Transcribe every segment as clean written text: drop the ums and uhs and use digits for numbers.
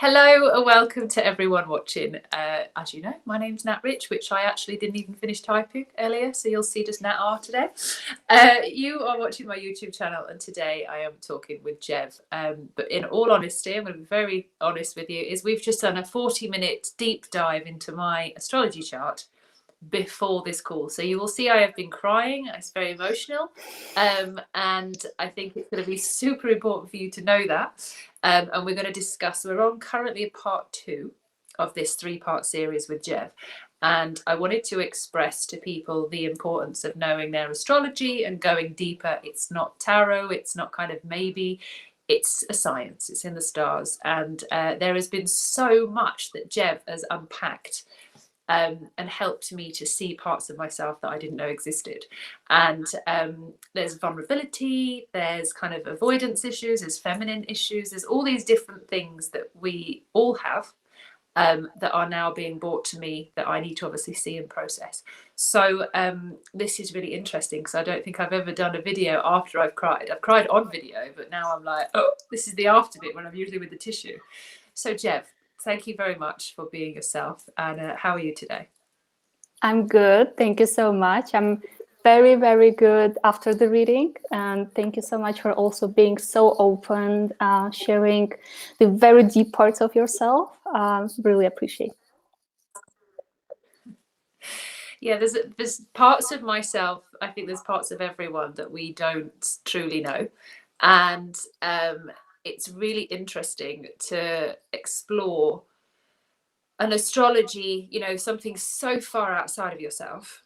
Hello and welcome to everyone watching. As you know, my name's Nat Rich, which I actually didn't even finish typing earlier, so you'll see just Nat R today. You are watching my YouTube channel, and today I am talking with Jev. But in all honesty, I'm going to be very honest with you, is we've just done a 40-minute deep dive into my astrology chart before this call. So you will see I have been crying. It's very emotional. And I think it's going to be super important for you to know that. And we're going to discuss, we're on currently part 2 of this 3-part series with Jev. And I wanted to express to people the importance of knowing their astrology and going deeper. It's not tarot, it's not kind of maybe, it's a science, it's in the stars. And there has been so much that Jev has unpacked and helped me to see parts of myself that I didn't know existed. And there's vulnerability, there's kind of avoidance issues, there's feminine issues, there's all these different things that we all have that are now being brought to me that I need to obviously see and process. So this is really interesting because I don't think I've ever done a video after I've cried. I've cried on video, but now I'm like, oh, this is the after bit when I'm usually with the tissue. So Jev, thank you very much for being yourself. And how are you today? I'm good. Thank you so much. I'm very, very good after the reading. And thank you so much for also being so open, sharing the very deep parts of yourself. Really appreciate it. Yeah, there's parts of myself, I think there's parts of everyone that we don't truly know. And it's really interesting to explore an astrology, you know, something so far outside of yourself,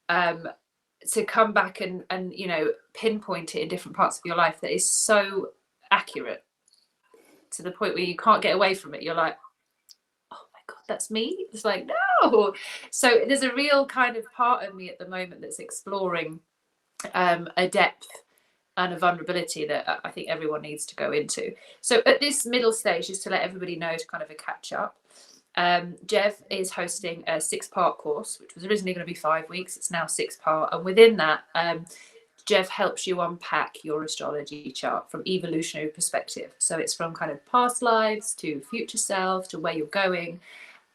to come back and you know, pinpoint it in different parts of your life that is so accurate to the point where you can't get away from it. You're like, oh my God, that's me. It's like, no. So there's a real kind of part of me at the moment that's exploring a depth and a vulnerability that I think everyone needs to go into. So at this middle stage, just to let everybody know, to kind of a catch up, Jev is hosting a 6-part course, which was originally going to be 5 weeks. It's now 6-part, and within that, Jev helps you unpack your astrology chart from evolutionary perspective. So it's from kind of past lives to future self to where you're going,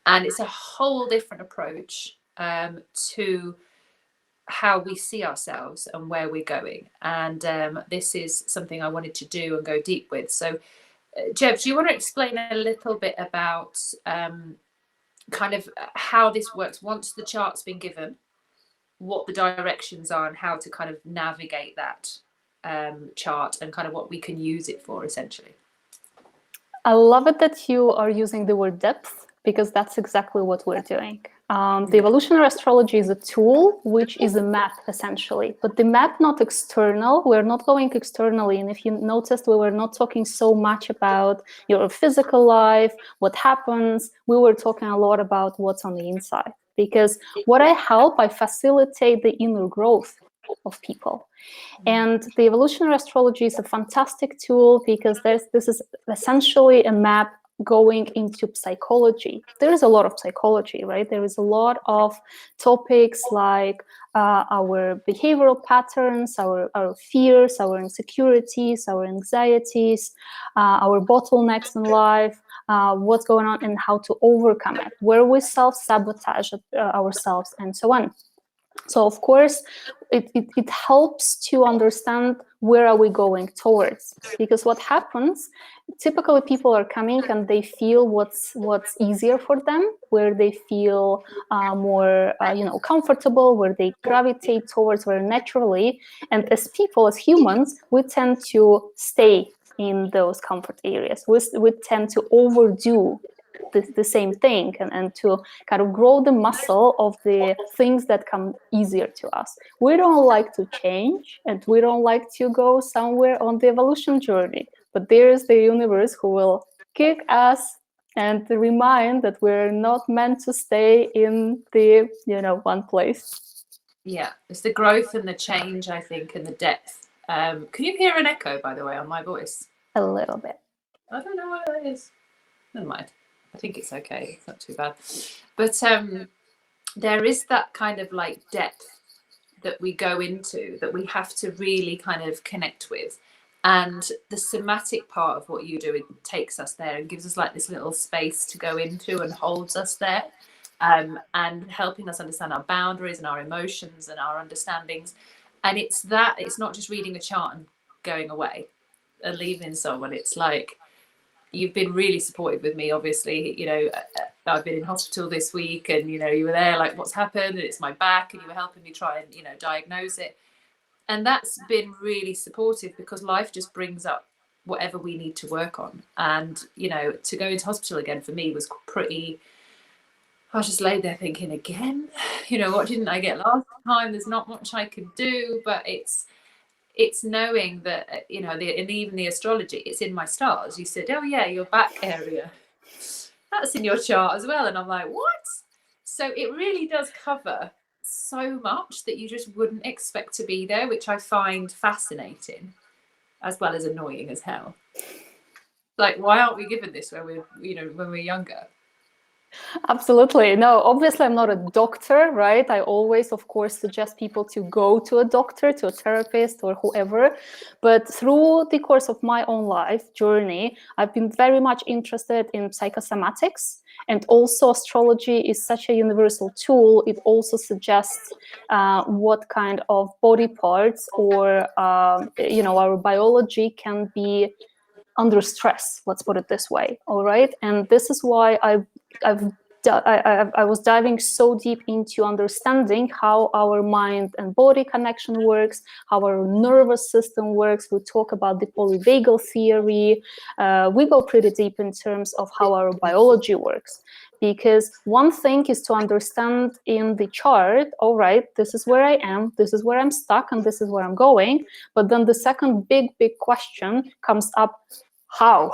and it's a whole different approach to how we see ourselves and where we're going. And this is something I wanted to do and go deep with. So Jev, do you want to explain a little bit about kind of how this works once the chart's been given, what the directions are and how to kind of navigate that chart and kind of what we can use it for, essentially? I love it that you are using the word depth, because that's exactly what we're doing. The evolutionary astrology is a tool, which is a map, essentially. But the map, not external. We're not going externally. And if you noticed, we were not talking so much about your physical life, what happens. We were talking a lot about what's on the inside. Because what I help, I facilitate the inner growth of people. And the evolutionary astrology is a fantastic tool because this is essentially a map going into psychology. There is a lot of psychology, right? There is a lot of topics like our behavioral patterns, our fears, our insecurities, our anxieties, our bottlenecks in life, what's going on and how to overcome it, where we self-sabotage ourselves, and so on. So of course, it helps to understand where are we going towards, because what happens, typically people are coming and they feel what's easier for them, where they feel more comfortable, where they gravitate towards very naturally. And as people, as humans, we tend to stay in those comfort areas. We tend to overdo the same thing and to kind of grow the muscle of the things that come easier to us. We don't like to change, and we don't like to go somewhere on the evolution journey. But there is the universe who will kick us and remind that we're not meant to stay in the one place. Yeah, it's the growth and the change, I think, and the depth. Can you hear an echo, by the way, on my voice? A little bit. I don't know what that is. Never mind. I think it's okay. It's not too bad. But there is that kind of like depth that we go into that we have to really kind of connect with. And the somatic part of what you do, it takes us there and gives us like this little space to go into and holds us there, and helping us understand our boundaries and our emotions and our understandings. And it's not just reading a chart and going away and leaving someone. It's like, you've been really supportive with me, obviously. I've been in hospital this week, and you were there like, what's happened, and it's my back, and you were helping me try and diagnose it. And that's been really supportive, because life just brings up whatever we need to work on. And to go into hospital again for me was pretty, I was just laid there thinking, again, what didn't I get last time? There's not much I could do. But it's knowing that, and even the astrology, it's in my stars. You said, oh yeah, your back area, that's in your chart as well. And I'm like, what? So it really does cover so much that you just wouldn't expect to be there, which I find fascinating as well as annoying as hell. Like, why aren't we given this when we're younger? Absolutely. No, obviously I'm not a doctor, right? I always, of course, suggest people to go to a doctor, to a therapist or whoever. But through the course of my own life journey, I've been very much interested in psychosomatics. And also astrology is such a universal tool. It also suggests what kind of body parts or, our biology can be under stress, let's put it this way. All right. And this is why I was diving so deep into understanding how our mind and body connection works, how our nervous system works. We talk about the polyvagal theory. We go pretty deep in terms of how our biology works. Because one thing is to understand in the chart, all right, this is where I am, this is where I'm stuck, and this is where I'm going. But then the second big question comes up. How?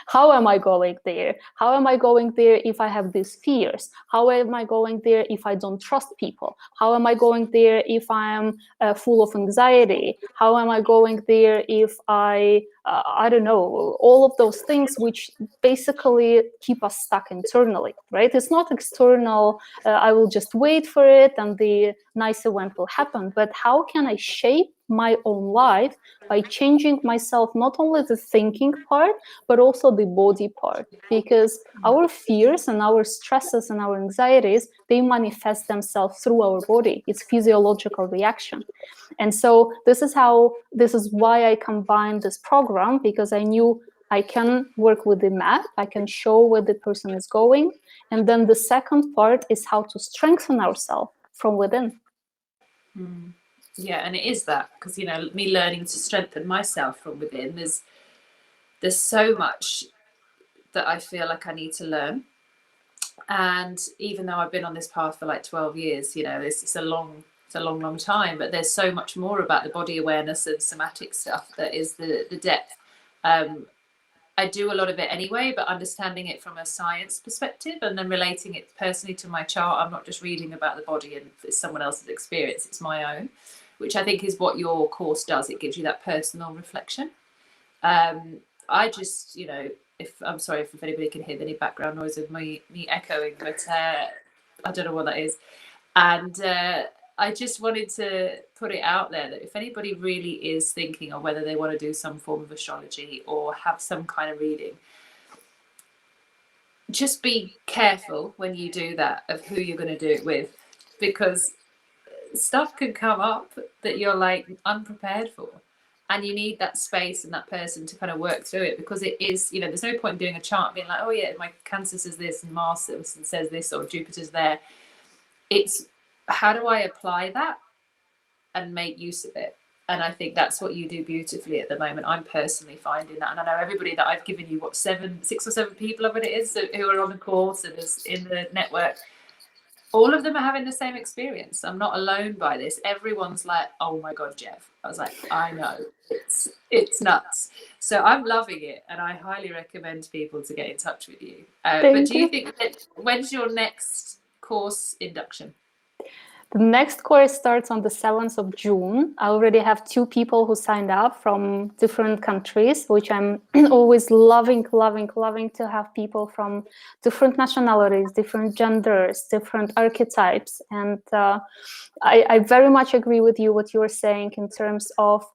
How am I going there? How am I going there if I have these fears? How am I going there if I don't trust people? How am I going there if I am full of anxiety? How am I going there if I don't know, all of those things which basically keep us stuck internally, right? It's not external, I will just wait for it and the nice event will happen. But how can I shape my own life by changing myself, not only the thinking part, but also the body part? Because our fears and our stresses and our anxieties, they manifest themselves through our body. It's physiological reaction. And so this is why I combined this program, because I knew I can work with the map, I can show where the person is going. And then the second part is how to strengthen ourselves from within. Yeah, and it is that, because me learning to strengthen myself from within, there's so much that I feel like I need to learn. And even though I've been on this path for like 12 years, it's a long time, but there's so much more about the body awareness and somatic stuff that is the depth. I do a lot of it anyway, but understanding it from a science perspective and then relating it personally to my chart. I'm not just reading about the body and it's someone else's experience, it's my own, which I think is what your course does. It gives you that personal reflection. I just, if I'm sorry if anybody can hear any background noise of me echoing, but I don't know what that is. And I just wanted to put it out there that if anybody really is thinking of whether they want to do some form of astrology or have some kind of reading, just be careful when you do that of who you're going to do it with, because stuff can come up that you're like unprepared for. And you need that space and that person to kind of work through it, because it is, there's no point in doing a chart being like, oh yeah, my Cancer says this and Mars says this or Jupiter's there. It's how do I apply that and make use of it? And I think that's what you do beautifully at the moment. I'm personally finding that. And I know everybody that I've given you, 6 or 7 people of it is who are on the course and is in the network. All of them are having the same experience. I'm not alone by this. Everyone's like, oh my God, Jeff. I was like, I know, it's nuts. So I'm loving it. And I highly recommend people to get in touch with you. But do you think that when's your next course induction? The next course starts on the 7th of June. I already have 2 people who signed up from different countries, which I'm always loving to have people from different nationalities, different genders, different archetypes. And I very much agree with you what you were saying in terms of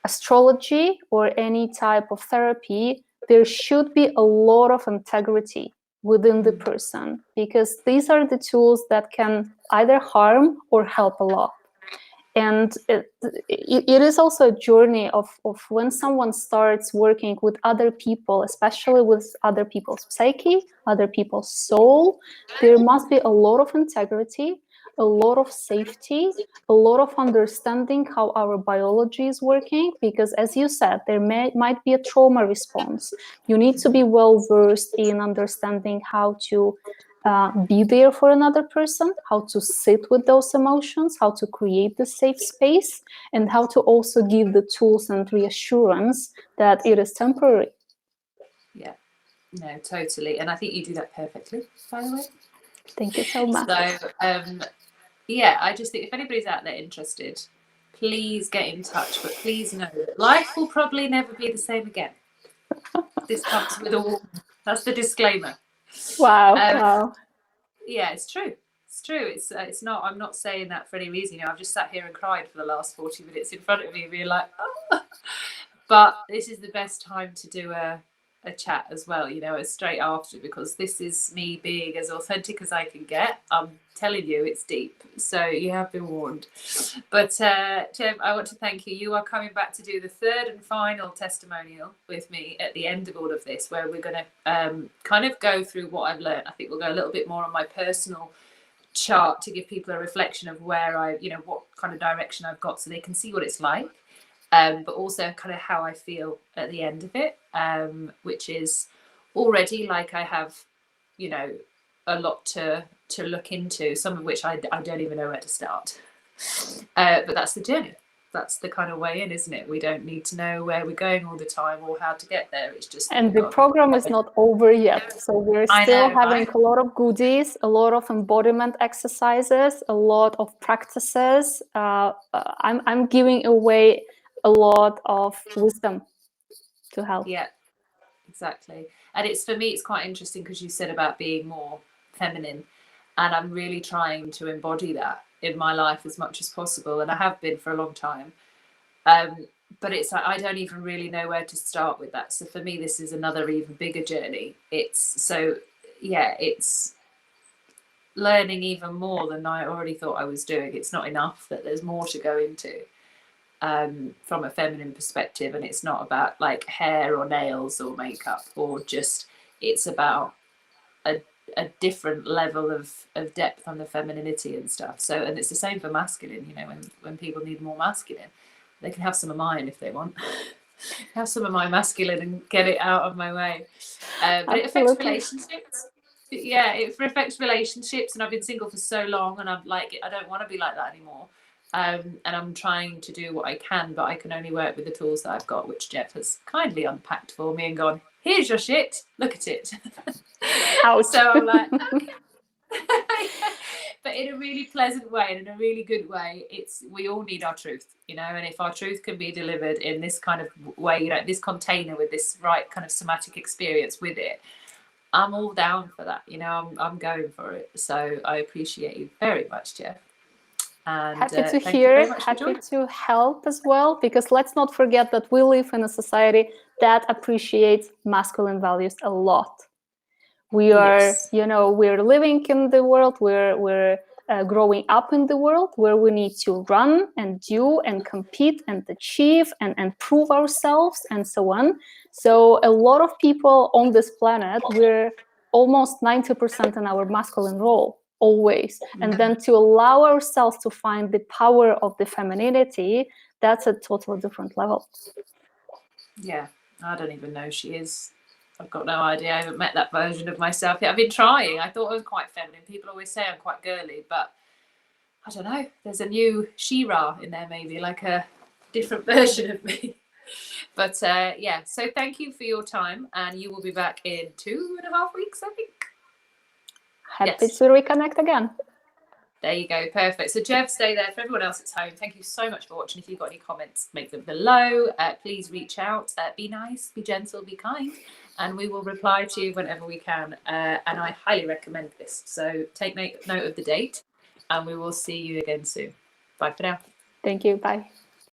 astrology or any type of therapy, there should be a lot of integrity within the person, because these are the tools that can either harm or help a lot. And it is also a journey of when someone starts working with other people, especially with other people's psyche, other people's soul, there must be a lot of integrity, a lot of safety, a lot of understanding how our biology is working, because as you said, there might be a trauma response. You need to be well versed in understanding how to be there for another person, how to sit with those emotions, how to create the safe space, and how to also give the tools and reassurance that it is temporary. Yeah, no, totally. And I think you do that perfectly, by the way. Thank you so much. So, yeah, I just think if anybody's out there interested, please get in touch. But please know that life will probably never be the same again. This comes with a warning. That's the disclaimer. Wow, wow. Yeah, it's true. It's true. It's not. I'm not saying that for any reason. I've just sat here and cried for the last 40 minutes in front of me, being like, oh. But this is the best time to do a chat as well, straight after, because this is me being as authentic as I can get. I'm telling you, it's deep. So you have been warned. But Jeff, I want to thank you. You are coming back to do the third and final testimonial with me at the end of all of this, where we're going to kind of go through what I've learned. I think we'll go a little bit more on my personal chart to give people a reflection of where what kind of direction I've got, so they can see what it's like. But also kind of how I feel at the end of it, which is already like I have, a lot to look into, some of which I don't even know where to start. But that's the journey. That's the kind of way in, isn't it? We don't need to know where we're going all the time or how to get there. It's just... And the program is not over yet. So we're still having a lot of goodies, a lot of embodiment exercises, a lot of practices. I'm giving away a lot of wisdom to help. Yeah, exactly. And it's, for me, it's quite interesting because you said about being more feminine, and I'm really trying to embody that in my life as much as possible, and I have been for a long time. But it's like I don't even really know where to start with that. So for me, this is another even bigger journey. It's learning even more than I already thought I was doing. It's not enough, that there's more to go into from a feminine perspective, and it's not about like hair or nails or makeup, or just, it's about a different level of depth on the femininity and stuff. So, and it's the same for masculine, when people need more masculine, they can have some of mine if they want. Have some of my masculine and get it out of my way. But it affects relationships. Yeah, it affects relationships, and I've been single for so long, and I'm like, I don't want to be like that anymore. And I'm trying to do what I can, but I can only work with the tools that I've got, which Jeff has kindly unpacked for me and gone, here's your shit, look at it. Ouch. So I'm like, okay. But in a really pleasant way and in a really good way. We all need our truth, and if our truth can be delivered in this kind of way, this container with this right kind of somatic experience with it, I'm all down for that. I'm going for it. So I appreciate you very much, Jeff. And happy to hear, happy to help as well, because let's not forget that we live in a society that appreciates masculine values a lot. We are, we're living in the world, we're growing up in the world where we need to run and do and compete and achieve and prove ourselves and so on. So a lot of people on this planet, we're almost 90% in our masculine role, always. And then to allow ourselves to find the power of the femininity, that's a totally different level. Yeah, I don't even know she is. I've got no idea. I haven't met that version of myself yet. I've been trying. I thought I was quite feminine. People always say I'm quite girly, but I don't know. There's a new She-Ra in there, maybe, like a different version of me. But yeah, so thank you for your time, and you will be back in 2.5 weeks, I think. Happy to reconnect again. There you go. Perfect. So Jeff, stay there. For everyone else at home, thank you so much for watching. If you've got any comments, make them below. Please reach out. Be nice, be gentle, be kind, and we will reply to you whenever we can. And I highly recommend this. So take note of the date, and we will see you again soon. Bye for now. Thank you. Bye.